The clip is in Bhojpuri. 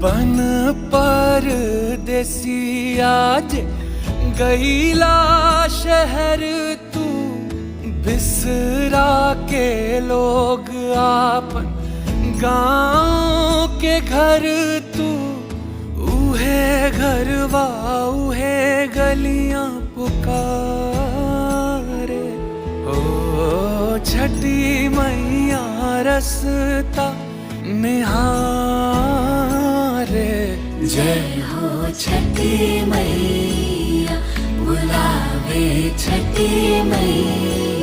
बन परदेसी आज गईला शहर तू, बिसरा के लोग आपन गाँव के घर तू। उहे घरवा उहे गलियां पुकारे, ओ छठी मैया रसता निहारे। जय हो छठी मैया, बुलावे छठी मैया।